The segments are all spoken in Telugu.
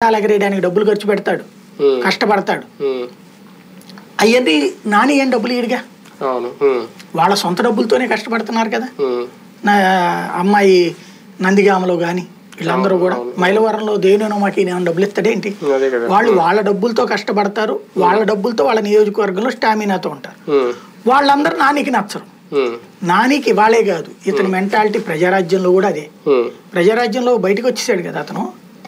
ఎగరేయడానికి డబ్బులు ఖర్చు పెడతాడు, కష్టపడతాడు. అవన్నీ నాని ఏం డబ్బులు ఇడిగా వాళ్ళ సొంత డబ్బులతోనే కష్టపడుతున్నారు కదా. నా అమ్మాయి నందిగామలో కానీ వీళ్ళందరూ కూడా మైలవరంలో దేనినో మాకు ఈయన డబ్బులు ఇస్తాడేంటి? వాళ్ళు వాళ్ళ డబ్బులతో కష్టపడతారు, వాళ్ళ డబ్బులతో వాళ్ళ నియోజకవర్గంలో స్టామినాతో ఉంటారు. వాళ్ళందరూ నానికి నచ్చరు. నానికి వాళ్ళే కాదు, ఇతని మెంటాలిటీ ప్రజారాజ్యంలో కూడా అదే. ప్రజారాజ్యంలో బయటకు వచ్చేసాడు కదా అతను,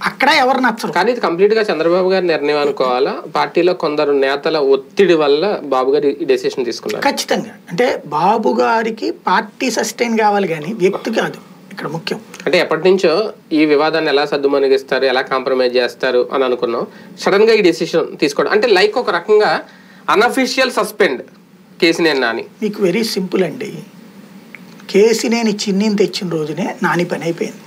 అక్కడ ఎవరు నచ్చరు. కానీ ఇది కంప్లీట్ గా చంద్రబాబు గారి నిర్ణయం అనుకోవాలా? పార్టీలో కొందరు నేతల ఒత్తిడి వల్ల బాబు గారు ఈ డెసిషన్ తీసుకున్నారు. ఖచ్చితంగా. అంటే బాబు గారికి పార్టీ సస్టైన్ కావాలి కానీ వ్యక్తి కాదు ఇక్కడ ముఖ్యం. అంటే ఎప్పటి నుంచో ఈ వివాదాన్ని ఎలా సద్దుమణిగిస్తారు, ఎలా కాంప్రమైజ్ చేస్తారు అని అనుకున్నాం. సడన్ గా ఈ డెసిషన్ తీసుకోవడం అంటే లైక్ ఒక రకంగా అన్అఫీషియల్ సస్పెండ్ కేసినేని నాని. మీకు వెరీ సింపుల్ అండి. కేసినేని చిన్నిని తెచ్చిన రోజునే నాని పని అయిపోయింది.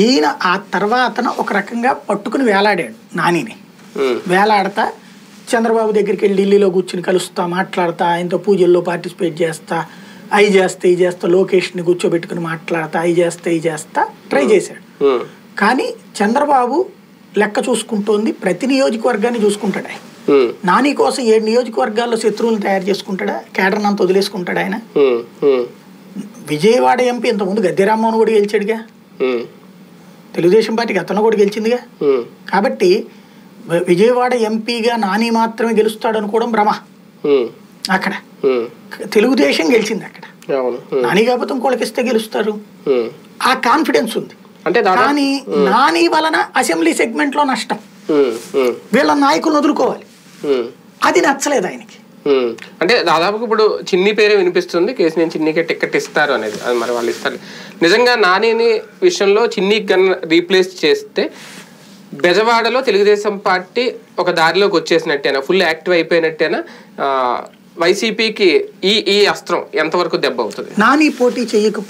ఈయన ఆ తర్వాత ఒక రకంగా పట్టుకుని వేలాడాడు నానిని. వేలాడతా చంద్రబాబు దగ్గరికి వెళ్ళి ఢిల్లీలో కూర్చుని కలుస్తా, మాట్లాడతా, ఆయనతో పూజల్లో పార్టిసిపేట్ చేస్తా, అవి చేస్తా ఈ చేస్తా, లోకేష్ని కూర్చోబెట్టుకుని మాట్లాడతా, అవి చేస్తా ఈ చేస్తా ట్రై చేశాడు. కానీ చంద్రబాబు లెక్క చూసుకుంటోంది, ప్రతి నియోజకవర్గాన్ని చూసుకుంటాడు ఆయన. నాని కోసం 7 నియోజకవర్గాల్లో శత్రువులను తయారు చేసుకుంటాడా? కేడర్ని అంత వదిలేసుకుంటాడు ఆయన. విజయవాడ ఎంపీ ఇంతకుముందు గద్దె రామ్మోహన్ కూడా గెలిచాడుగా, తెలుగుదేశం పార్టీకి అతను కూడా గెలిచిందిగా. కాబట్టి విజయవాడ ఎంపీగా నాని మాత్రమే గెలుస్తాడు అనుకోవడం భ్రమ. అక్కడ తెలుగుదేశం గెలిచింది, అక్కడ నాని కాకపోతే ఇంకోళ్ళకి ఇస్తే గెలుస్తారు, ఆ కాన్ఫిడెన్స్ ఉంది. కానీ నాని వలన అసెంబ్లీ సెగ్మెంట్ లో నష్టం, వీళ్ళ నాయకులను వదులుకోవాలి, అది నచ్చలేదు ఆయనకి. అంటే దాదాపుగా ఇప్పుడు చిన్ని పేరే వినిపిస్తుంది, కేసినేని చిన్నికే టికెట్ ఇస్తారు అనేది. అది మరి వాళ్ళు ఇస్తారు. నిజంగా నానిని విషయంలో చిన్ని గన్ రీప్లేస్ చేస్తే బెజవాడలో తెలుగుదేశం పార్టీ ఒక దారిలోకి వచ్చేసినట్టేనా, ఫుల్ యాక్టివ్ అయిపోయినట్టేనా? వైసీపీకి ఈ అస్త్రం ఎంతవరకు దెబ్బ అవుతుంది? నాని పోటీ చేయకపోతే